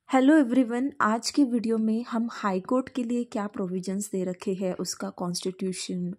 Hello everyone, आज की video में हम हाई कोर्ट के लिए क्या प्रोविजंस दे रखे हैं, उसका कॉन्स्टिट्यूशन,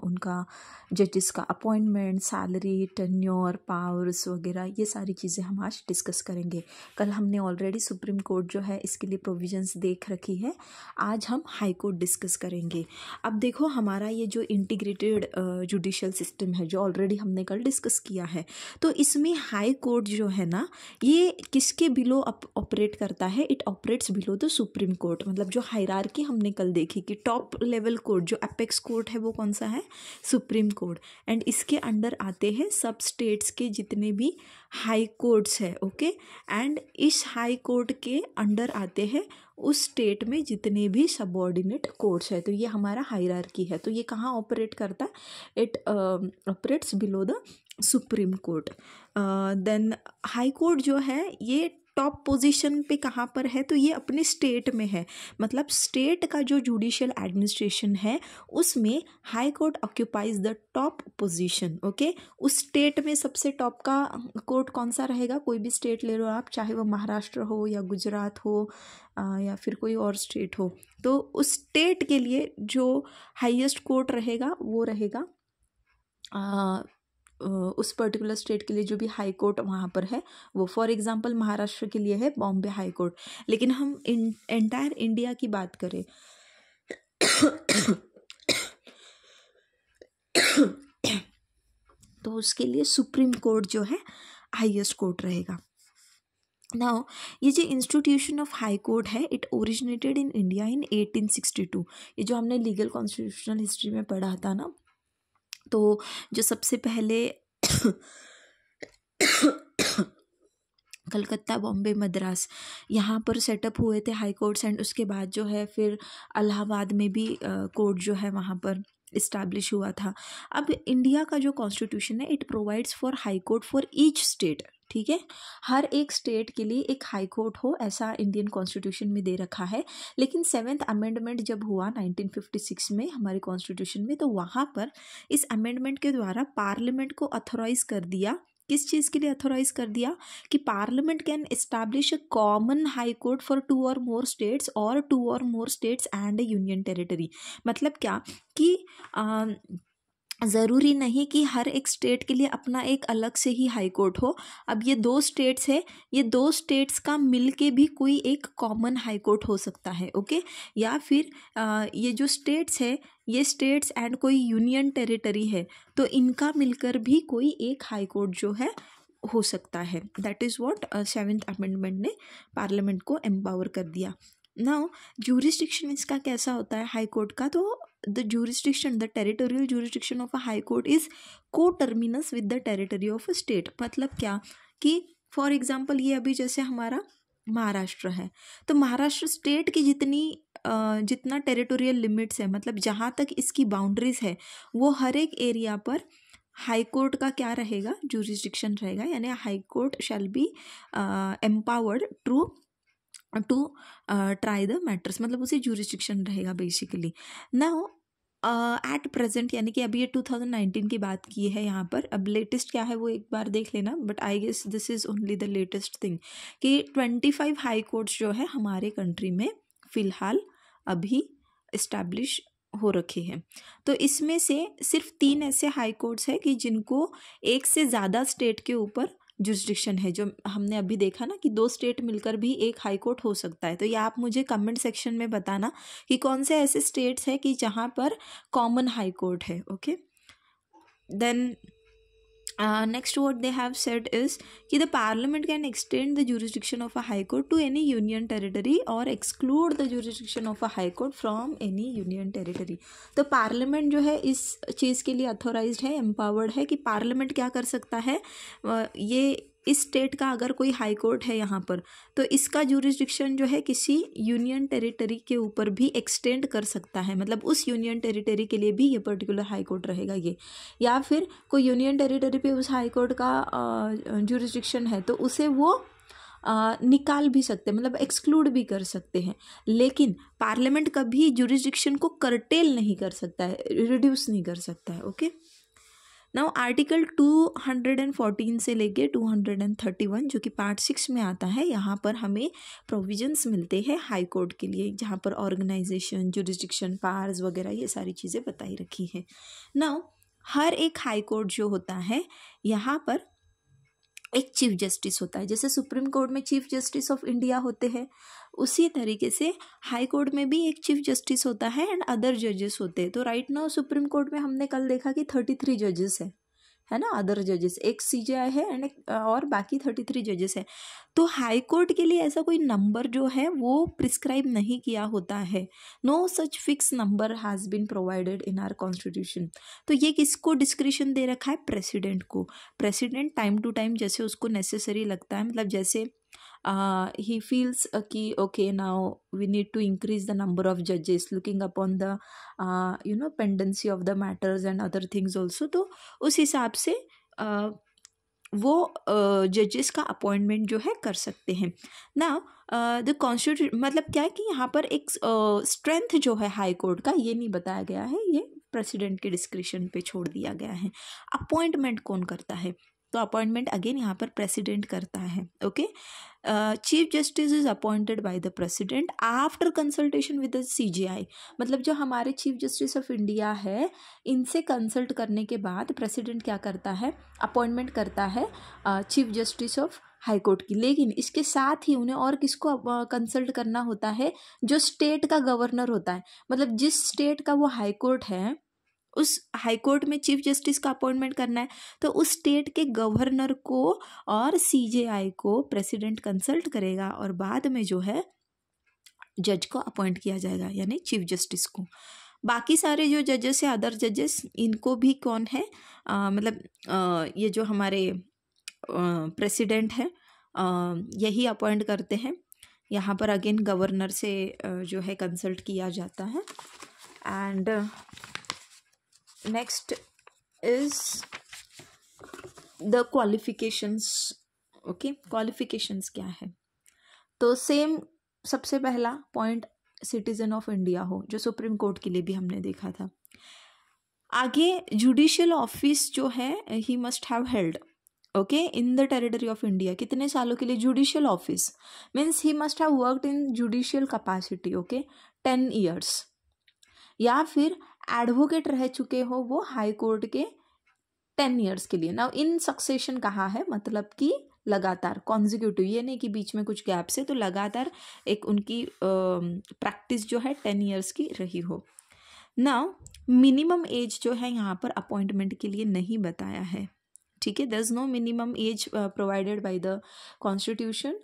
उनका जजेस का अपॉइंटमेंट, सैलरी, टेन्योर, पावर्स वगैरह ये सारी चीज़ें हम आज डिस्कस करेंगे। कल हमने ऑलरेडी सुप्रीम कोर्ट जो है इसके लिए प्रोविजंस देख रखी है। आज हम हाई कोर्ट डिस्कस करेंगे। अब देखो, हमारा ये जो इंटीग्रेटेड जुडिशियल सिस्टम है जो ऑलरेडी हमने कल डिस्कस किया है, तो इसमें हाई कोर्ट जो है ना, ये किसके बिलो ऑपरेट करता है? It operates below the supreme court. मतलब जो हायरार्की हमने कल देखी कि टॉप लेवल कोर्ट जो अपेक्स कोर्ट है वो कौन सा है? Supreme court. एंड इसके अंडर आते हैं सब स्टेट्स के जितने भी हाई कोर्ट्स है। ओके, एंड इस हाई कोर्ट के अंडर आते हैं उस स्टेट में जितने भी सबऑर्डिनेट कोर्ट्स है। तो ये हमारा हायरार्की है। तो ये कहाँ ऑपरेट करता है? It operates below the supreme court. Then high court जो है ये टॉप पोजीशन पे कहाँ पर है? तो ये अपने स्टेट में है। मतलब स्टेट का जो जुडिशियल एडमिनिस्ट्रेशन है उसमें high court occupies the top position. Okay, उस स्टेट में सबसे टॉप का कोर्ट कौन सा रहेगा? कोई भी स्टेट ले लो आप, चाहे वो महाराष्ट्र हो या गुजरात हो या फिर कोई और स्टेट हो। तो उस स्टेट के लिए जो हाईएस्ट कोर्ट रहेगा वो रहेगा उस पर्टिकुलर स्टेट के लिए जो भी हाई कोर्ट वहाँ पर है वो। फॉर एग्जांपल महाराष्ट्र के लिए है बॉम्बे हाई कोर्ट। लेकिन हम एंटायर इंडिया की बात करें तो उसके लिए सुप्रीम कोर्ट जो है हाईएस्ट कोर्ट रहेगा। नाउ ये जो इंस्टीट्यूशन ऑफ हाई कोर्ट है, it originated in India in 1862। ये जो हमने लीगल कॉन्स्टिट्यूशनल हिस्ट्री में पढ़ा था ना, तो जो सबसे पहले कलकत्ता, बॉम्बे, मद्रास यहाँ पर सेटअप हुए थे हाई कोर्ट्स। एंड उसके बाद जो है फिर इलाहाबाद में भी कोर्ट जो है वहाँ पर इस्टेब्लिश हुआ था। अब इंडिया का जो कॉन्स्टिट्यूशन है, it provides for high court for each state. ठीक है, हर एक स्टेट के लिए एक हाई कोर्ट हो, ऐसा इंडियन कॉन्स्टिट्यूशन में दे रखा है। लेकिन 7th अमेंडमेंट जब हुआ 1956 में हमारे कॉन्स्टिट्यूशन में, तो वहाँ पर इस अमेंडमेंट के द्वारा पार्लियामेंट को अथोराइज कर दिया। किस चीज़ के लिए अथोराइज कर दिया? कि parliament can establish a common high court for 2 or more states और 2 or more states and union territory. मतलब क्या कि ज़रूरी नहीं कि हर एक स्टेट के लिए अपना एक अलग से ही हाई कोर्ट हो। अब ये 2 स्टेट्स है, ये 2 स्टेट्स का मिल के भी कोई एक कॉमन हाई कोर्ट हो सकता है। ओके, या फिर ये जो स्टेट्स है, ये स्टेट्स एंड कोई यूनियन टेरिटरी है, तो इनका मिलकर भी कोई एक हाई कोर्ट जो है हो सकता है। That is what 7th amendment ने पार्लियामेंट को एम्पावर कर दिया। नाउ ज्यूरिसडिक्शन इसका कैसा होता है हाई कोर्ट का? तो the territorial jurisdiction of a high court is coterminous with the territory of a state. मतलब क्या कि फॉर एग्जांपल ये अभी जैसे हमारा महाराष्ट्र है, तो महाराष्ट्र स्टेट की जितना टेरिटोरियल लिमिट्स है, मतलब जहाँ तक इसकी बाउंड्रीज है, वो हर एक एरिया पर हाई कोर्ट का क्या रहेगा? ज्यूरिसडिक्शन रहेगा। यानी high court shall be empowered to try the matters, मतलब उसे ज्यूरिसडिक्शन रहेगा बेसिकली। नाउ एट प्रेजेंट, यानी कि अभी ये 2019 की बात की है यहाँ पर। अब लेटेस्ट क्या है वो एक बार देख लेना, but I guess this is only the latest thing कि 25 हाई कोर्ट्स जो है हमारे कंट्री में फ़िलहाल अभी इस्टेब्लिश हो रखे हैं। तो इसमें से सिर्फ 3 ऐसे हाई कोर्ट्स हैं कि जिनको एक से ज़्यादा स्टेट के ऊपर जुरिसडिक्शन है। जो हमने अभी देखा ना कि 2 स्टेट मिलकर भी एक हाई कोर्ट हो सकता है। तो ये आप मुझे कमेंट सेक्शन में बताना कि कौन से ऐसे स्टेट्स हैं कि जहाँ पर कॉमन हाई कोर्ट है। Okay, then next what they have said is कि the parliament can extend the jurisdiction of a high court to any union territory और exclude the jurisdiction of a high court from any union territory. तो parliament जो है इस चीज़ के लिए authorised है, empowered है कि पार्लियामेंट क्या कर सकता है, ये इस स्टेट का अगर कोई हाई कोर्ट है यहाँ पर, तो इसका ज्यूरिसडिक्शन जो है किसी यूनियन टेरिटरी के ऊपर भी एक्सटेंड कर सकता है। मतलब उस यूनियन टेरिटरी के लिए भी ये पर्टिकुलर हाई कोर्ट रहेगा ये। या फिर कोई यूनियन टेरिटरी पे उस हाई कोर्ट का ज्यूरिसडिक्शन है, तो उसे वो निकाल भी सकते हैं, मतलब एक्सक्लूड भी कर सकते हैं। लेकिन पार्लियामेंट कभी ज्यूरिसडिक्शन को कर्टेल नहीं कर सकता है, रिड्यूस नहीं कर सकता है। ओके, नाउ आर्टिकल 214 से लेके 231 जो कि पार्ट 6 में आता है, यहाँ पर हमें प्रोविजंस मिलते हैं हाई कोर्ट के लिए, जहाँ पर ऑर्गेनाइजेशन, जुरिस्डिक्शन, पावर्स वगैरह ये सारी चीज़ें बताई रखी हैं। नाउ हर एक हाई कोर्ट जो होता है यहाँ पर एक चीफ जस्टिस होता है। जैसे सुप्रीम कोर्ट में चीफ जस्टिस ऑफ इंडिया होते हैं, उसी तरीके से हाई कोर्ट में भी एक चीफ जस्टिस होता है एंड अदर जजेस होते हैं। तो राइट नाउ सुप्रीम कोर्ट में हमने कल देखा कि 33 जजेस है ना, अदर जजेस, एक सीजेआई है एंड और बाकी 33 जजेस है। तो हाई कोर्ट के लिए ऐसा कोई नंबर जो है वो प्रिस्क्राइब नहीं किया होता है। No such fix number has been provided in our constitution. तो ये किसको डिस्क्रिशन दे रखा है? प्रेसिडेंट को। प्रेसिडेंट टाइम टू टाइम जैसे उसको नेसेसरी लगता है, मतलब जैसे he feels कि okay now we need to increase the number of judges looking upon the pendency of the matters and other things also, तो उस हिसाब से वो जजेस का अपॉइंटमेंट जो है कर सकते हैं ना। द कॉन्स्टिट्यूशन मतलब क्या है कि यहाँ पर एक स्ट्रेंथ जो है हाई कोर्ट का ये नहीं बताया गया है, ये प्रेसिडेंट के डिस्क्रिशन पे छोड़ दिया गया है। अपॉइंटमेंट कौन करता है? तो अपॉइंटमेंट अगेन यहाँ पर प्रेसिडेंट करता है। Okay, chief justice is appointed by the president after consultation with the CJI. मतलब जो हमारे चीफ जस्टिस ऑफ इंडिया है, इनसे कंसल्ट करने के बाद प्रेसिडेंट क्या करता है? अपॉइंटमेंट करता है chief justice of high court की। लेकिन इसके साथ ही उन्हें और किसको कंसल्ट करना होता है? जो स्टेट का गवर्नर होता है, मतलब जिस स्टेट का वो हाई कोर्ट है, उस हाई कोर्ट में चीफ जस्टिस का अपॉइंटमेंट करना है, तो उस स्टेट के गवर्नर को और सीजेआई को प्रेसिडेंट कंसल्ट करेगा और बाद में जो है जज को अपॉइंट किया जाएगा, यानी चीफ जस्टिस को। बाकी सारे जो जजेस है, अदर जजेस, इनको भी कौन है ये जो हमारे प्रेसिडेंट है यही अपॉइंट करते हैं। यहाँ पर अगेन गवर्नर से जो है कंसल्ट किया जाता है। And next is the qualifications. Okay, qualifications क्या है? तो सेम सबसे पहला पॉइंट सिटीजन ऑफ इंडिया हो, जो सुप्रीम कोर्ट के लिए भी हमने देखा था। आगे जुडिशियल ऑफिस जो है he must have held okay in the territory of India. कितने सालों के लिए? Judicial office means he must have worked in judicial capacity, okay, 10 years। या फिर एडवोकेट रह चुके हो वो हाई कोर्ट के 10 years के लिए। नाउ इन सक्सेशन कहा है, मतलब कि लगातार, कॉन्जिक्यूटिव, ये नहीं कि बीच में कुछ गैप से, तो लगातार एक उनकी प्रैक्टिस जो है 10 years की रही हो। नाउ मिनिमम एज जो है यहाँ पर अपॉइंटमेंट के लिए नहीं बताया है, ठीक है, there is no minimum age provided by the constitution.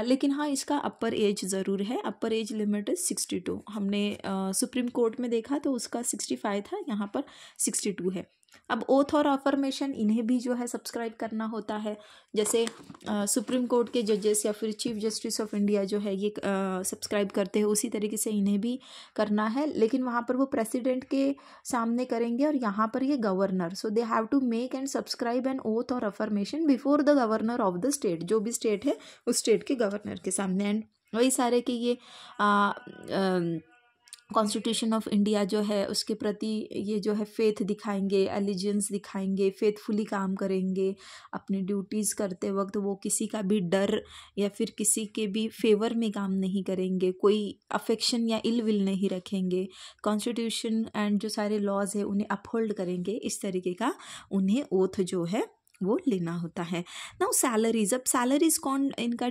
लेकिन हाँ, इसका अपर एज ज़रूर है। Upper age limit is 62। हमने सुप्रीम कोर्ट में देखा तो उसका 65 था, यहाँ पर 62 है। अब ओथ और अफर्मेशन इन्हें भी जो है सब्सक्राइब करना होता है। जैसे सुप्रीम कोर्ट के जजेस या फिर चीफ जस्टिस ऑफ इंडिया जो है ये सब्सक्राइब करते हैं, उसी तरीके से इन्हें भी करना है। लेकिन वहाँ पर वो प्रेसिडेंट के सामने करेंगे और यहाँ पर ये governor. So they have to make and subscribe an oath और affirmation before the governor of the state. जो भी स्टेट है उस स्टेट के गवर्नर के सामने। एंड वही सारे कि ये कॉन्स्टिट्यूशन ऑफ इंडिया जो है उसके प्रति ये जो है फेथ दिखाएंगे, एलिजेंस दिखाएंगे, फेथफुली काम करेंगे। अपनी ड्यूटीज़ करते वक्त वो किसी का भी डर या फिर किसी के भी फेवर में काम नहीं करेंगे, कोई अफेक्शन या इल विल नहीं रखेंगे। कॉन्स्टिट्यूशन एंड जो सारे लॉज है उन्हें अपहोल्ड करेंगे। इस तरीके का उन्हें ओथ जो है वो लेना होता है। नाउ सैलरीज, अब सैलरीज कौन इनका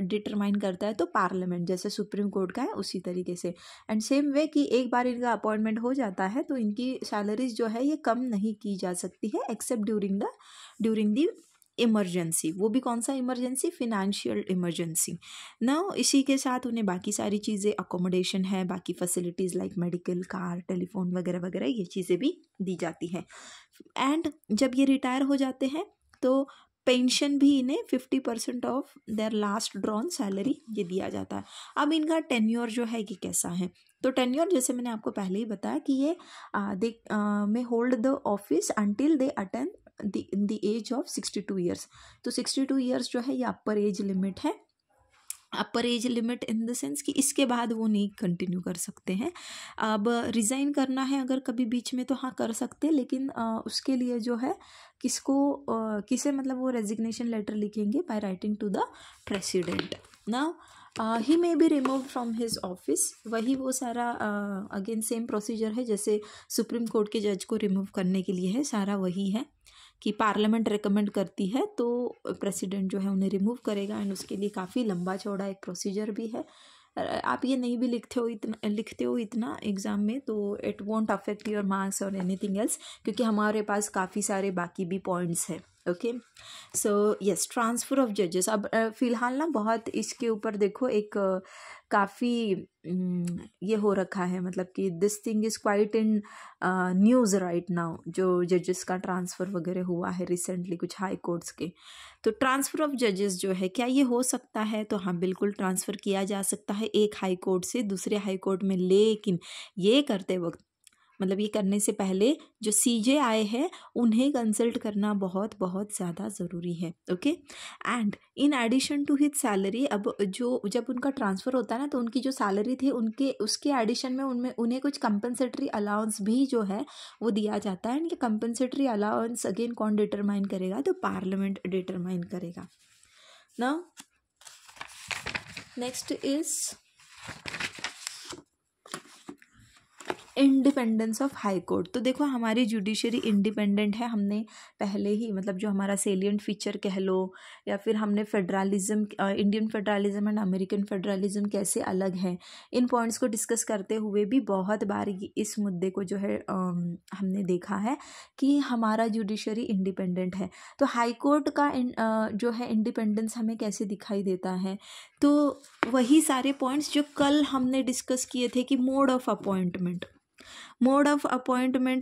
डिटरमाइन करता है? तो पार्लियामेंट, जैसे सुप्रीम कोर्ट का है उसी तरीके से। एंड सेम वे कि एक बार इनका अपॉइंटमेंट हो जाता है तो इनकी सैलरीज जो है ये कम नहीं की जा सकती है एक्सेप्ट ड्यूरिंग द इमरजेंसी। वो भी कौन सा इमरजेंसी? Financial emergency. ना इसी के साथ उन्हें बाकी सारी चीज़ें, अकोमोडेशन है, बाकी facilities like medical, car, telephone वगैरह वगैरह ये चीज़ें भी दी जाती हैं। एंड जब ये रिटायर हो जाते हैं तो पेंशन भी इन्हें 50% of their last drawn salary ये दिया जाता है। अब इनका टेन्योर जो है ये कैसा है? तो टेन्योर जैसे मैंने आपको पहले ही बताया कि ये they may hold the office until they attain the age of 62 years। तो 62 years जो है ये अपर एज लिमिट है। Upper age limit in the sense कि इसके बाद वो नहीं कंटिन्यू कर सकते हैं। अब रिज़ाइन करना है अगर कभी बीच में तो हाँ कर सकते हैं, लेकिन उसके लिए जो है किसे मतलब वो रेजिग्नेशन लेटर लिखेंगे by writing to the president. Now he may be remove from his office. वही वो सारा अगेन सेम प्रोसीजर है जैसे सुप्रीम कोर्ट के जज को रिमूव करने के लिए है, सारा वही है कि पार्लियामेंट रिकमेंड करती है तो प्रेसिडेंट जो है उन्हें रिमूव करेगा, एंड उसके लिए काफ़ी लंबा चौड़ा एक प्रोसीजर भी है। आप ये नहीं भी लिखते हो इतना एग्ज़ाम में तो it won't affect your marks और एनीथिंग एल्स, क्योंकि हमारे पास काफ़ी सारे बाकी भी पॉइंट्स हैं। Okay, so yes, transfer of जजेस। अब फ़िलहाल ना बहुत इसके ऊपर देखो एक काफ़ी ये हो रखा है, मतलब कि this thing is quite in news right now, जो जजेस का ट्रांसफ़र वगैरह हुआ है रिसेंटली कुछ हाई कोर्ट्स के। तो ट्रांसफ़र ऑफ जजेस जो है, क्या ये हो सकता है? तो हाँ, बिल्कुल ट्रांसफ़र किया जा सकता है एक हाई कोर्ट से दूसरे हाई कोर्ट में, लेकिन ये करते वक्त मतलब ये करने से पहले जो सीजे आए हैं उन्हें कंसल्ट करना बहुत बहुत ज़्यादा ज़रूरी है। Okay, and in addition to his salary, अब जो जब उनका ट्रांसफ़र होता है ना तो उनकी जो सैलरी थी उसके एडिशन में उन्हें कुछ कंपनसेटरी अलाउंस भी जो है वो दिया जाता है। इनके कंपनसेटरी अलाउंस अगेन कौन डिटरमाइन करेगा? तो पार्लियामेंट डिटरमाइन करेगा। Now next is independence of high court. तो देखो हमारी जुडिशरी इंडिपेंडेंट है, हमने पहले ही मतलब जो हमारा सेलिएंट फीचर कह लो या फिर हमने federalism, Indian federalism and American federalism कैसे अलग है, इन पॉइंट्स को डिस्कस करते हुए भी बहुत बार इस मुद्दे को जो है हमने देखा है कि हमारा जुडिशरी इंडिपेंडेंट है। तो हाई कोर्ट का जो है इंडिपेंडेंस हमें कैसे दिखाई देता है? तो वही सारे पॉइंट्स जो कल हमने डिस्कस किए थे कि मोड ऑफ अपॉइंटमेंट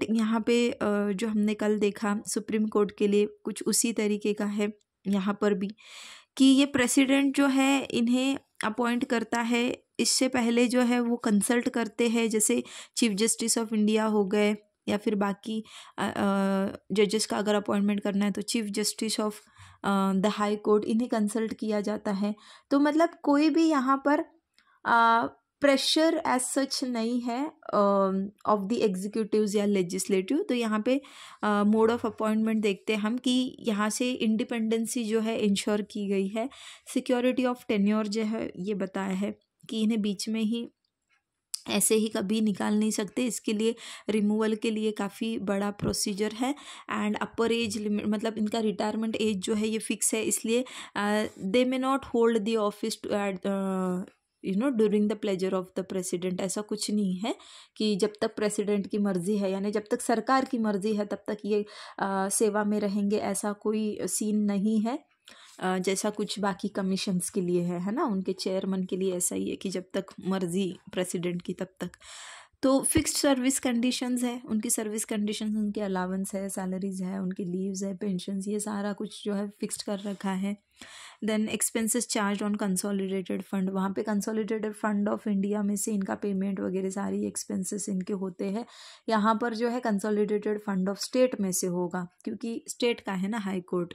यहाँ पे जो हमने कल देखा सुप्रीम कोर्ट के लिए कुछ उसी तरीके का है यहाँ पर भी, कि ये प्रेसिडेंट जो है इन्हें अपॉइंट करता है। इससे पहले जो है वो कंसल्ट करते हैं, जैसे चीफ जस्टिस ऑफ इंडिया हो गए या फिर बाकी जजेस का अगर अपॉइंटमेंट करना है तो chief justice of the high court, इन्हें कंसल्ट किया जाता है। तो मतलब कोई भी यहाँ पर प्रेशर एज सच नहीं है ऑफ द एग्जीक्यूटिव्स या लेजिस्लेटिव। तो यहाँ पे मोड ऑफ अपॉइंटमेंट देखते हैं हम कि यहाँ से इंडिपेंडेंसी जो है इंश्योर की गई है। सिक्योरिटी ऑफ टेन्योर जो है ये बताया है कि इन्हें बीच में ही ऐसे ही कभी निकाल नहीं सकते, इसके लिए रिमूवल के लिए काफ़ी बड़ा प्रोसीजर है। एंड अपर एज लिमिट मतलब इनका रिटायरमेंट एज जो है ये फिक्स है, इसलिए they may not hold the office to during the pleasure of the president. ऐसा कुछ नहीं है कि जब तक प्रेसिडेंट की मर्जी है, यानी जब तक सरकार की मर्जी है तब तक ये सेवा में रहेंगे, ऐसा कोई सीन नहीं है जैसा कुछ बाकी कमीशंस के लिए है ना, उनके चेयरमैन के लिए ऐसा ही है कि जब तक मर्जी प्रेसिडेंट की तब तक। तो फिक्स्ड सर्विस कंडीशंस है, उनकी सर्विस कंडीशंस, उनके अलावेंस है, सैलरीज है, उनकी लीव्स है, पेंशन्स, ये सारा कुछ जो है फिक्स्ड कर रखा है। Then expenses charge on consolidated fund, वहाँ पे कंसोलिडेटेड फंड ऑफ इंडिया में से इनका पेमेंट वगैरह सारी एक्सपेंसेस इनके होते हैं। यहाँ पर जो है कंसोलिडेटेड फंड ऑफ स्टेट में से होगा क्योंकि स्टेट का है ना high court.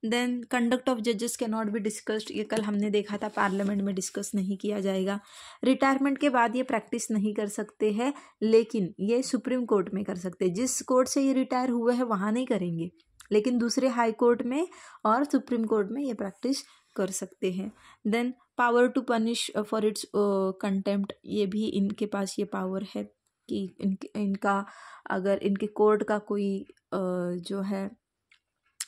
Then conduct of जजेस कैन नॉट बी डिस्कस्ड, ये कल हमने देखा था, पार्लियामेंट में डिस्कस नहीं किया जाएगा। रिटायरमेंट के बाद ये प्रैक्टिस नहीं कर सकते हैं, लेकिन ये सुप्रीम कोर्ट में कर सकते हैं। जिस कोर्ट से ये रिटायर हुए हैं वहाँ नहीं करेंगे, लेकिन दूसरे हाई कोर्ट में और सुप्रीम कोर्ट में ये प्रैक्टिस कर सकते हैं। Then power to punish for its contempt, ये भी इनके पास ये पावर है कि इनका अगर इनके कोर्ट का कोई जो है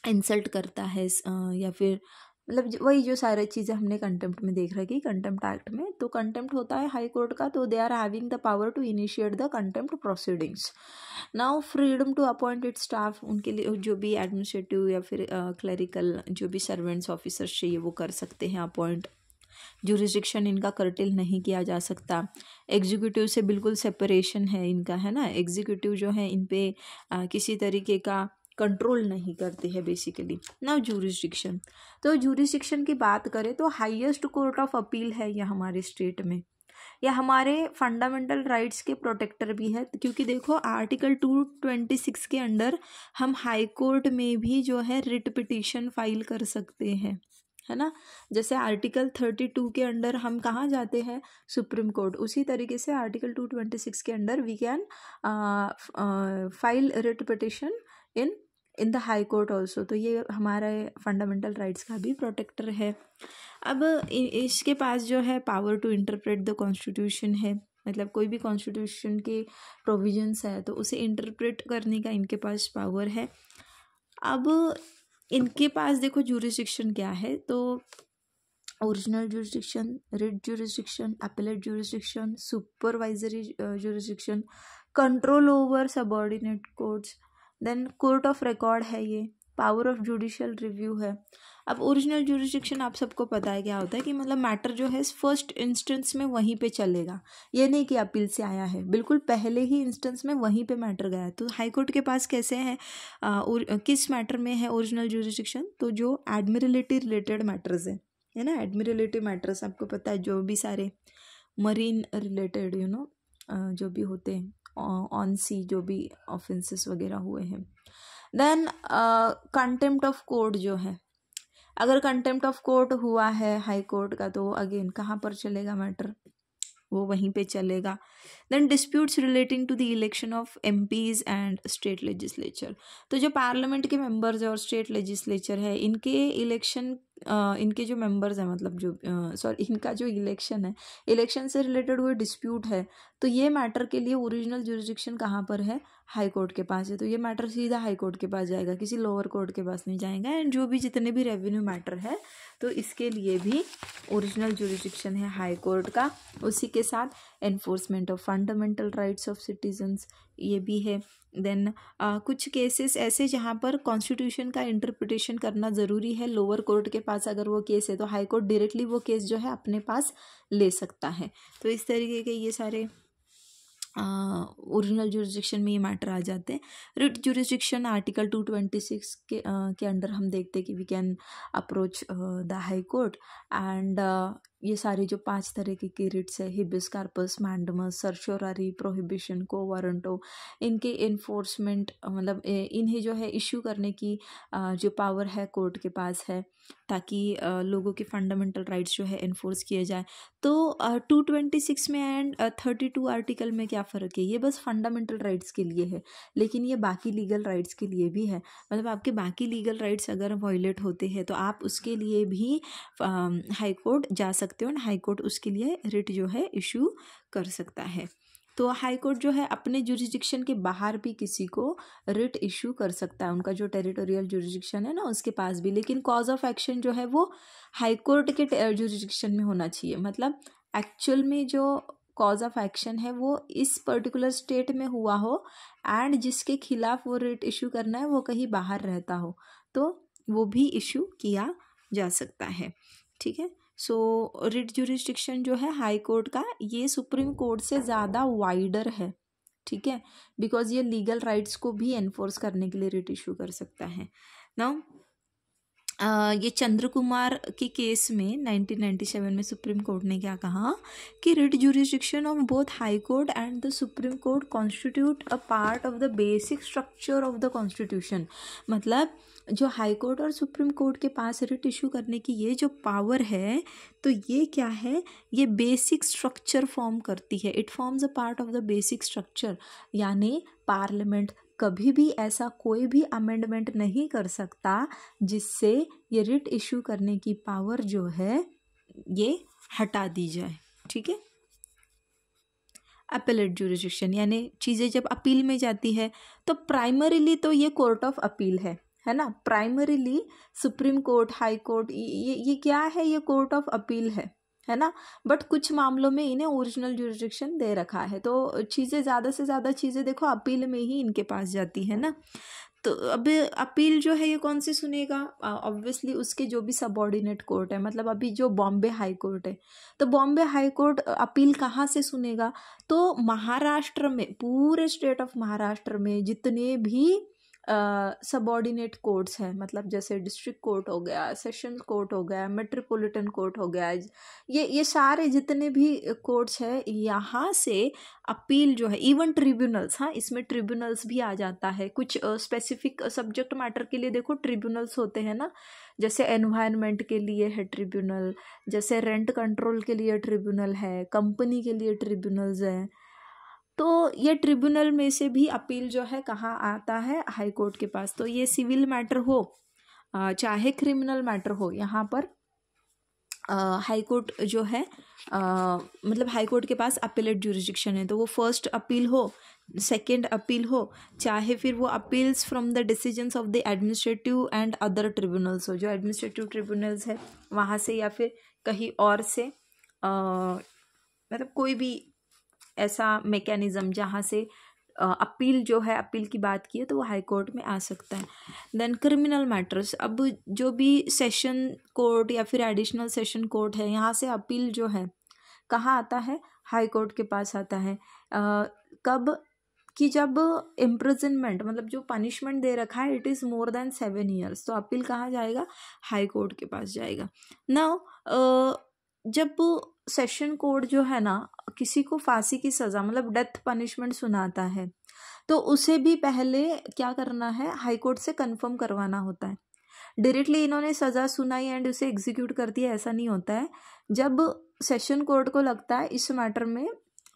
इंसल्ट करता है या फिर मतलब वही जो सारी चीज़ें हमने कंटेम्प्ट में देख रखी, कंटेम्प्ट एक्ट में, तो कंटेम्प्ट होता है हाई कोर्ट का, तो they are having the power to initiate the contempt proceedings. Now freedom to appoint it staff, उनके लिए जो भी एडमिनिस्ट्रेटिव या फिर क्लरिकल जो भी सर्वेंट्स ऑफिसर्स चाहिए वो कर सकते हैं अपॉइंट। जुरिस्डिक्शन इनका कर्टेल नहीं किया जा सकता। एग्जीक्यूटिव से बिल्कुल सेपरेशन है इनका, है ना, एग्जीक्यूटिव जो है इन पे किसी तरीके का कंट्रोल नहीं करती है बेसिकली। नाउ जुरिस्डिक्शन, तो जुरिस्डिक्शन की बात करें तो हाईएस्ट कोर्ट ऑफ अपील है यह हमारे स्टेट में, या हमारे फंडामेंटल राइट्स के प्रोटेक्टर भी है, क्योंकि देखो आर्टिकल 226 के अंडर हम हाई कोर्ट में भी जो है रिट पिटीशन फाइल कर सकते हैं। है ना। जैसे आर्टिकल 32 के अंडर हम कहाँ जाते हैं, सुप्रीम कोर्ट, उसी तरीके से आर्टिकल 226 के under we can file writ petition in the high court also. तो ये हमारे फंडामेंटल राइट्स का भी प्रोटेक्टर है। अब इसके पास जो है power to interpret the constitution है, मतलब कोई भी कॉन्स्टिट्यूशन के प्रोविजंस है तो उसे इंटरप्रेट करने का इनके पास पावर है। अब इनके पास देखो ज्यूरिसडिक्शन क्या है, तो original jurisdiction, writ jurisdiction, appellate jurisdiction, supervisory jurisdiction, control over subordinate courts, then court of record है, ये पावर ऑफ जुडिशियल रिव्यू है। अब ओरिजिनल ज्यूरिसडिक्शन आप सबको पता है क्या होता है कि मतलब मैटर जो है फर्स्ट इंस्टेंस में वहीं पे चलेगा, ये नहीं कि अपील से आया है, बिल्कुल पहले ही इंस्टेंस में वहीं पे मैटर गया है। तो हाई कोर्ट के पास कैसे है किस मैटर में है ओरिजिनल ज्यूरिसडिक्शन, तो जो एडमिरलिटी रिलेटेड मैटर्स है ना, एडमिरलिटी मैटर्स आपको पता है, जो भी सारे मरीन रिलेटेड जो भी होते हैं ऑन सी, जो भी ऑफेंसेस वगैरह हुए हैं। देन कंटेम्प्ट ऑफ कोर्ट जो है, अगर कंटेम्प्ट ऑफ कोर्ट हुआ है हाई कोर्ट का तो अगेन कहाँ पर चलेगा मैटर, वो वहीं पे चलेगा। Then disputes relating to the election of MPs and state legislature, तो जो पार्लियामेंट के मेंबर्स है और स्टेट लेजिस्लेचर है, इनके इलेक्शन इनके जो मेंबर्स हैं, मतलब जो इनका जो इलेक्शन है, इलेक्शन से रिलेटेड हुए डिस्प्यूट है, तो ये मैटर के लिए ओरिजिनल ज्यूरिसडिक्शन कहाँ पर है, हाई कोर्ट के पास है। तो ये मैटर सीधा हाई कोर्ट के पास जाएगा, किसी लोअर कोर्ट के पास नहीं जाएगा। एंड जो भी जितने भी रेवेन्यू मैटर है तो इसके लिए भी ओरिजिनल ज्यूरिसडिक्शन है हाई कोर्ट का। उसी के साथ enforcement of fundamental rights of citizens ये भी है। देन कुछ केसेस ऐसे जहाँ पर कॉन्स्टिट्यूशन का इंटरप्रिटेशन करना ज़रूरी है, लोअर कोर्ट के पास अगर वो केस है तो हाई कोर्ट डायरेक्टली वो केस जो है अपने पास ले सकता है। तो इस तरीके के ये सारे ओरिजिनल ज्यूरिसडिक्शन में ये मैटर आ जाते हैं। रिट ज्यूरिसडिक्शन आर्टिकल 226 के अंडर हम देखते हैं कि we can approach the high court and ये सारी जो 5 तरह की रिट्स है, habeas corpus, mandamus, certiorari, prohibition, quo warranto, इनके इन्फोर्समेंट मतलब इन्हें जो है इशू करने की जो पावर है कोर्ट के पास है, ताकि लोगों के फंडामेंटल राइट्स जो है इन्फोर्स किए जाए। तो 226 में एंड 32 आर्टिकल में क्या फ़र्क है, ये बस फंडामेंटल राइट्स के लिए है, लेकिन ये बाकी लीगल राइट्स के लिए भी है। मतलब आपके बाकी लीगल राइट्स अगर वायलेट होते हैं तो आप उसके लिए भी हाई कोर्ट जा सकते हो, हाई कोर्ट उसके लिए रिट जो है इशू कर सकता है। तो हाई कोर्ट जो है अपने ज्यूरिसडिक्शन के बाहर भी किसी को रिट इशू कर सकता है, उनका जो टेरिटोरियल ज्यूरिसडिक्शन है ना उसके पास भी, लेकिन कॉज ऑफ एक्शन जो है वो हाई कोर्ट के ज्यूरिसडिक्शन में होना चाहिए। मतलब एक्चुअल में जो कॉज ऑफ एक्शन है वो इस पर्टिकुलर स्टेट में हुआ हो एंड जिसके खिलाफ वो रिट इशू करना है वो कहीं बाहर रहता हो, तो वो भी इशू किया जा सकता है। ठीक है, सो रिट ज्यूरिसडिक्शन जो है हाई कोर्ट का ये सुप्रीम कोर्ट से ज़्यादा वाइडर है। ठीक है, बिकॉज ये लीगल राइट्स को भी एनफोर्स करने के लिए रिट इशू कर सकता है। नाउ ये चंद्र कुमार के केस में 1997 में सुप्रीम कोर्ट ने क्या कहा कि writ jurisdiction of both high court and the supreme court constitute a part of the basic structure of the constitution. मतलब जो हाई कोर्ट और सुप्रीम कोर्ट के पास रिट इशू करने की ये जो पावर है, तो ये क्या है, ये बेसिक स्ट्रक्चर फॉर्म करती है, it forms a part of the basic structure. यानी पार्लियामेंट कभी भी ऐसा कोई भी अमेंडमेंट नहीं कर सकता जिससे ये रिट इशू करने की पावर जो है ये हटा दी जाए। ठीक है, अपीलेट ज्यूरिसडिक्शन यानी चीज़ें जब अपील में जाती है तो प्राइमरीली तो ये कोर्ट ऑफ अपील है ना, primarily supreme court, high court, ये क्या है, ये कोर्ट ऑफ अपील है ना। बट कुछ मामलों में इन्हें ओरिजिनल ज्यूरिसडिक्शन दे रखा है, तो चीज़ें ज़्यादा से ज़्यादा चीज़ें देखो अपील में ही इनके पास जाती है ना। तो अब अपील जो है ये कौन सी सुनेगा, ऑब्वियसली उसके जो भी सबऑर्डिनेट कोर्ट है। मतलब अभी जो बॉम्बे हाई कोर्ट है, तो बॉम्बे हाई कोर्ट अपील कहाँ से सुनेगा, तो महाराष्ट्र में, पूरे स्टेट ऑफ महाराष्ट्र में जितने भी सबऑर्डिनेट कोर्ट्स हैं, मतलब जैसे डिस्ट्रिक्ट कोर्ट हो गया, सेशन कोर्ट हो गया, मेट्रोपॉलिटन कोर्ट हो गया, ये सारे जितने भी कोर्ट्स हैं, यहाँ से अपील जो है, इवन ट्रिब्यूनल्स, हाँ इसमें ट्रिब्यूनल्स भी आ जाता है। कुछ स्पेसिफिक सब्जेक्ट मैटर के लिए देखो ट्रिब्यूनल्स होते हैं ना, जैसे एनवायरनमेंट के लिए है ट्रिब्यूनल, जैसे रेंट कंट्रोल के लिए ट्रिब्यूनल है, कंपनी के लिए ट्रिब्यूनल्स हैं। तो ये ट्रिब्यूनल में से भी अपील जो है कहाँ आता है, हाई कोर्ट के पास। तो ये सिविल मैटर हो चाहे क्रिमिनल मैटर हो, यहाँ पर हाई कोर्ट जो है मतलब हाई कोर्ट के पास अपीलेट ज्यूरिसडिक्शन है। तो वो फर्स्ट अपील हो, सेकंड अपील हो, चाहे फिर वो appeals from the decisions of the administrative and other tribunals हो, जो एडमिनिस्ट्रेटिव ट्रिब्यूनल्स है वहाँ से या फिर कहीं और से, मतलब कोई भी ऐसा मैकेनिज्म जहाँ से अपील जो है, अपील की बात की है तो वो हाई कोर्ट में आ सकता है। देन क्रिमिनल मैटर्स, अब जो भी सेशन कोर्ट या फिर एडिशनल सेशन कोर्ट है, यहाँ से अपील जो है कहाँ आता है, हाई कोर्ट के पास आता है। कब कि जब इम्प्रिजनमेंट मतलब जो पनिशमेंट दे रखा है it is more than 7 years, तो अपील कहाँ जाएगा, हाई कोर्ट के पास जाएगा। नाउ जब सेशन कोर्ट जो है ना किसी को फांसी की सज़ा मतलब डेथ पनिशमेंट सुनाता है, तो उसे भी पहले क्या करना है, हाई कोर्ट से कंफर्म करवाना होता है। डायरेक्टली इन्होंने सज़ा सुनाई एंड उसे एग्जीक्यूट कर दिया, ऐसा नहीं होता है। जब सेशन कोर्ट को लगता है इस मैटर में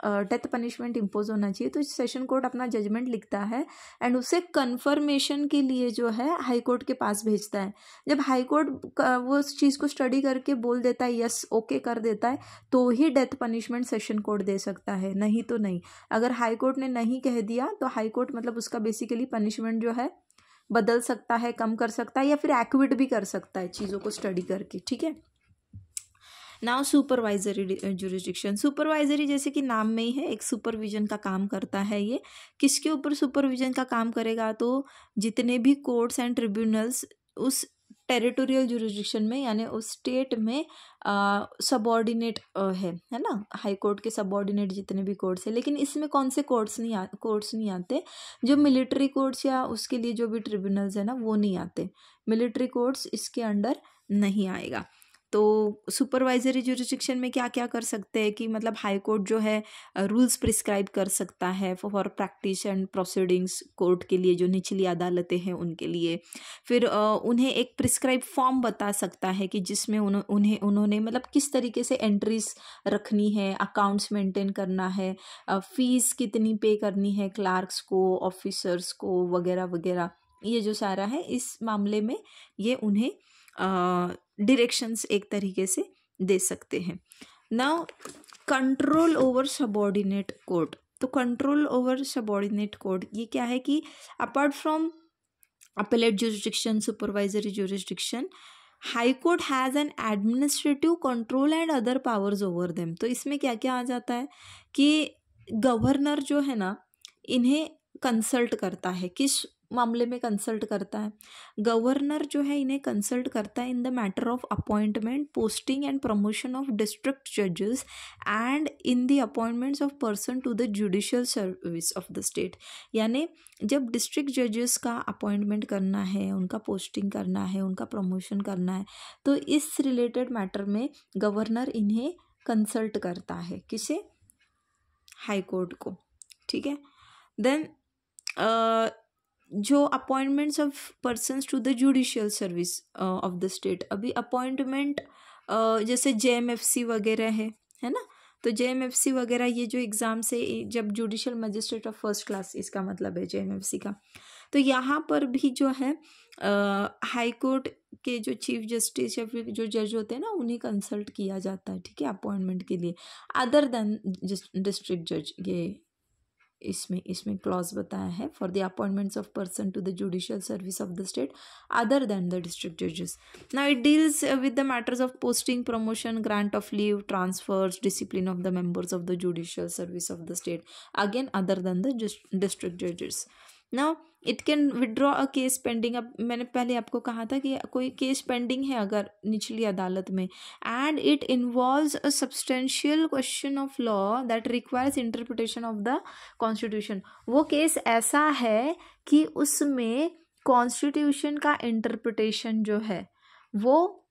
डेथ पनिशमेंट इम्पोज होना चाहिए, तो सेशन कोर्ट अपना जजमेंट लिखता है एंड उसे कन्फर्मेशन के लिए जो है हाई कोर्ट के पास भेजता है। जब हाई कोर्ट वो उस चीज़ को स्टडी करके बोल देता है, यस ओके कर देता है, तो ही डेथ पनिशमेंट सेशन कोर्ट दे सकता है, नहीं तो नहीं। अगर हाई कोर्ट ने नहीं कह दिया तो हाई कोर्ट मतलब उसका बेसिकली पनिशमेंट जो है बदल सकता है, कम कर सकता है या फिर एक्विट भी कर सकता है चीज़ों को स्टडी करके, ठीक है। नाउ सुपरवाइजरी ज्यूरिसडिक्शन, सुपरवाइजरी जैसे कि नाम में ही है, एक सुपरविजन का काम करता है। ये किसके ऊपर सुपरविजन का काम करेगा, तो जितने भी कोर्ट्स एंड ट्रिब्यूनल्स उस टेरिटोरियल ज्यूरिसडिक्शन में यानी उस स्टेट में सबऑर्डिनेट है ना, हाई कोर्ट के सबऑर्डिनेट जितने भी कोर्ट्स हैं। लेकिन इसमें कौन से कोर्ट्स नहीं आते, जो मिलिट्री कोर्ट्स या उसके लिए जो भी ट्रिब्यूनल्स है ना वो नहीं आते, मिलिट्री कोर्ट्स इसके अंडर नहीं आएगा। तो सुपरवाइजरी ज्यूरिसडिक्शन में क्या क्या कर सकते हैं कि मतलब हाई कोर्ट जो है रूल्स प्रिस्क्राइब कर सकता है for practice and proceedings court के लिए, जो निचली अदालतें हैं उनके लिए। फिर उन्हें एक प्रिस्क्राइब फॉर्म बता सकता है कि जिसमें उन्होंने मतलब किस तरीके से एंट्रीज रखनी है, अकाउंट्स मेंटेन करना है, फीस कितनी पे करनी है क्लार्क्स को, ऑफिसर्स को वगैरह वगैरह। ये जो सारा है इस मामले में ये उन्हें डायरेक्शंस एक तरीके से दे सकते हैं। Now control over subordinate court, तो कंट्रोल ओवर सबऑर्डिनेट कोर्ट ये क्या है कि apart from appellate jurisdiction, supervisory jurisdiction, high court has an administrative control and other powers over them. तो इसमें क्या क्या आ जाता है कि गवर्नर जो है ना इन्हें कंसल्ट करता है, किस मामले में कंसल्ट करता है, गवर्नर जो है इन्हें कंसल्ट करता है in the matter of appointment, posting and promotion of district जजेस and in the appointments of person to the judicial service of the state. यानी जब डिस्ट्रिक्ट जजेस का अपॉइंटमेंट करना है, उनका पोस्टिंग करना है, उनका प्रमोशन करना है, तो इस रिलेटेड मैटर में गवर्नर इन्हें कंसल्ट करता है, किसे, हाई कोर्ट को, ठीक है। देन जो appointments of persons to the judicial service of the state, अभी अपॉइंटमेंट जैसे JMFC वगैरह है ना, तो JMFC वगैरह ये जो एग्ज़ाम से जब judicial magistrate of first class इसका मतलब है JMFC का, तो यहाँ पर भी जो है हाई कोर्ट के जो चीफ जस्टिस या फिर जो जज होते हैं ना उन्हें कंसल्ट किया जाता है, ठीक है, अपॉइंटमेंट के लिए, अदर देन डिस्ट्रिक्ट जज। ये इसमें क्लॉज बताया है for the appointments of person to the judicial service of the state other than the district जजेस। Now it deals with the matters of posting, promotion, grant of leave, transfers, discipline of the members of the judicial service of the state, again other than the district जजेस। Now it can withdraw a case pending. अब मैंने पहले आपको कहा था कि कोई case pending है अगर निचली अदालत में and it involves a substantial question of law that requires interpretation of the constitution, वो केस ऐसा है कि उसमें कॉन्स्टिट्यूशन का इंटरप्रिटेशन जो है वो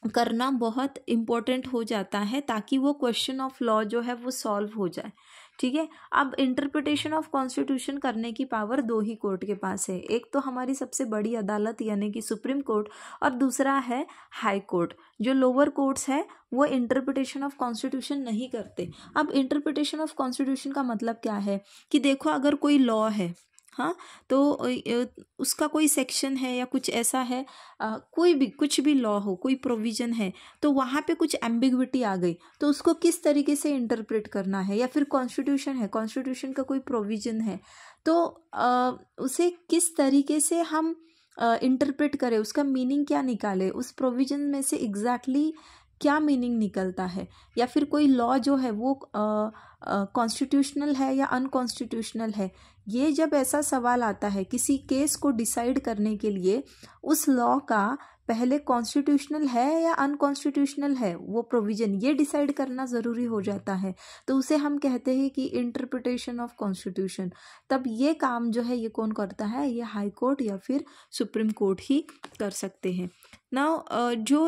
करना बहुत इम्पोर्टेंट हो जाता है ताकि वो क्वेश्चन ऑफ लॉ जो है वो सॉल्व हो जाए, ठीक है। अब इंटरप्रिटेशन ऑफ कॉन्स्टिट्यूशन करने की पावर दो ही कोर्ट के पास है, एक तो हमारी सबसे बड़ी अदालत यानी कि सुप्रीम कोर्ट, और दूसरा है हाई कोर्ट। जो लोअर कोर्ट्स है वो इंटरप्रिटेशन ऑफ कॉन्स्टिट्यूशन नहीं करते। अब इंटरप्रिटेशन ऑफ कॉन्स्टिट्यूशन का मतलब क्या है कि देखो अगर कोई लॉ है, हाँ, तो उसका कोई सेक्शन है या कुछ ऐसा है, कोई भी कुछ भी लॉ हो, कोई प्रोविजन है, तो वहाँ पे कुछ एम्बिग्विटी आ गई तो उसको किस तरीके से इंटरप्रेट करना है, या फिर कॉन्स्टिट्यूशन है, कॉन्स्टिट्यूशन का कोई प्रोविजन है तो उसे किस तरीके से हम इंटरप्रेट करें, उसका मीनिंग क्या निकाले, उस प्रोविजन में से एग्जैक्टली क्या मीनिंग निकलता है, या फिर कोई लॉ जो है वो कॉन्स्टिट्यूशनल है या अनकॉन्स्टिट्यूशनल है। ये जब ऐसा सवाल आता है किसी केस को डिसाइड करने के लिए, उस लॉ का पहले कॉन्स्टिट्यूशनल है या अनकॉन्स्टिट्यूशनल है वो प्रोविजन, ये डिसाइड करना ज़रूरी हो जाता है, तो उसे हम कहते हैं कि इंटरप्रिटेशन ऑफ कॉन्स्टिट्यूशन। तब ये काम जो है ये कौन करता है, ये हाई कोर्ट या फिर सुप्रीम कोर्ट ही कर सकते हैं। नाउ जो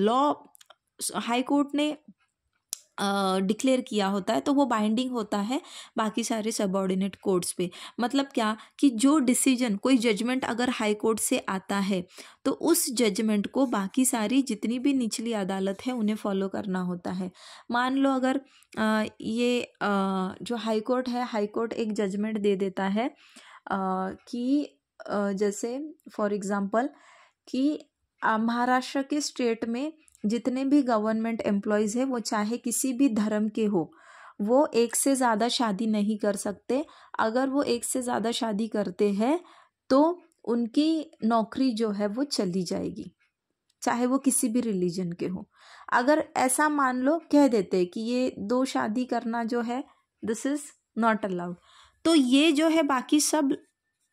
लॉ हाई कोर्ट ने डिक्लेयर किया होता है तो वो बाइंडिंग होता है बाकी सारे सबऑर्डिनेट कोर्ट्स पे। मतलब क्या कि जो डिसीजन, कोई जजमेंट अगर हाई कोर्ट से आता है तो उस जजमेंट को बाकी सारी जितनी भी निचली अदालत है उन्हें फॉलो करना होता है। मान लो अगर जो हाई कोर्ट है, हाई कोर्ट एक जजमेंट दे देता है कि जैसे फॉर एग्जांपल कि महाराष्ट्र के स्टेट में जितने भी गवर्नमेंट एम्प्लॉयज़ हैं वो चाहे किसी भी धर्म के हो, वो एक से ज़्यादा शादी नहीं कर सकते। अगर वो एक से ज़्यादा शादी करते हैं तो उनकी नौकरी जो है वो चली जाएगी, चाहे वो किसी भी रिलीजन के हो। अगर ऐसा मान लो कह देते कि ये दो शादी करना जो है दिस इज़ नॉट अलाउड, तो ये जो है बाकी सब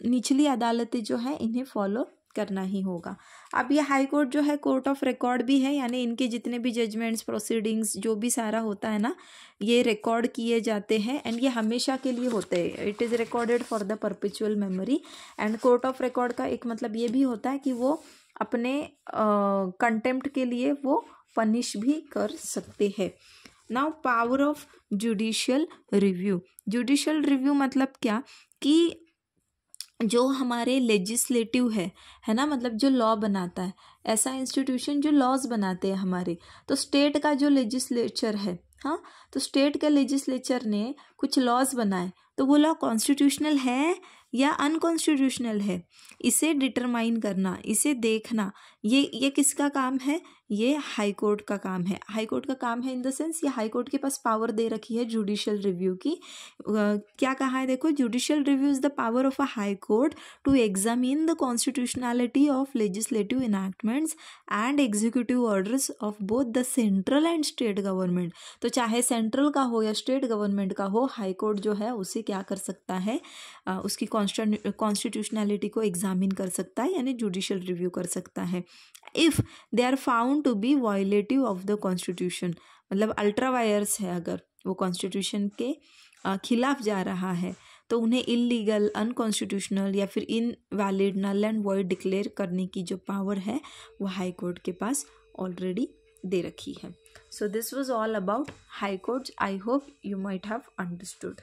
निचली अदालतें जो है इन्हें फॉलो करना ही होगा। अब ये हाई कोर्ट जो है कोर्ट ऑफ रिकॉर्ड भी है, यानी इनके जितने भी जजमेंट्स, प्रोसीडिंग्स जो भी सारा होता है ना, ये रिकॉर्ड किए जाते हैं एंड ये हमेशा के लिए होते हैं। It is recorded for the perpetual memory. And court of record का एक मतलब ये भी होता है कि वो अपने कंटेम्प्ट के लिए वो पनिश भी कर सकते हैं। Now power of judicial review. Judicial review मतलब क्या कि जो हमारे लेजिस्लेटिव है ना, मतलब जो लॉ बनाता है, ऐसा इंस्टीट्यूशन जो लॉज बनाते हैं हमारे, तो स्टेट का जो लेजिस्लेचर है, हाँ, तो स्टेट के लेजिस्लेचर ने कुछ लॉज बनाए तो वो लॉ कॉन्स्टिट्यूशनल है या अनकॉन्स्टिट्यूशनल है, इसे डिटरमाइन करना, इसे देखना, ये किसका काम है, ये हाई कोर्ट का काम है। हाई कोर्ट का काम है इन द सेंस ये हाई कोर्ट के पास पावर दे रखी है जुडिशियल रिव्यू की। क्या कहा है देखो, judicial review is the power of a high court to examine the constitutionality of legislative enactments and executive orders of both the central and state government. तो चाहे सेंट्रल का हो या स्टेट गवर्नमेंट का हो, हाई कोर्ट जो है उसे क्या कर सकता है, उसकी कॉन्स्टिट्यूशनैलिटी को एग्जामिन कर सकता है, यानी जुडिशियल रिव्यू कर सकता है। If they are found to be violative of the constitution, मतलब अल्ट्रा वायर्स है, अगर वो कॉन्स्टिट्यूशन के खिलाफ जा रहा है तो उन्हें इलीगल, अनकॉन्स्टिट्यूशनल या फिर invalid, null and void declare करने की जो पावर है वो हाई कोर्ट के पास ऑलरेडी दे रखी है। So this was all about high courts. I hope you might have understood.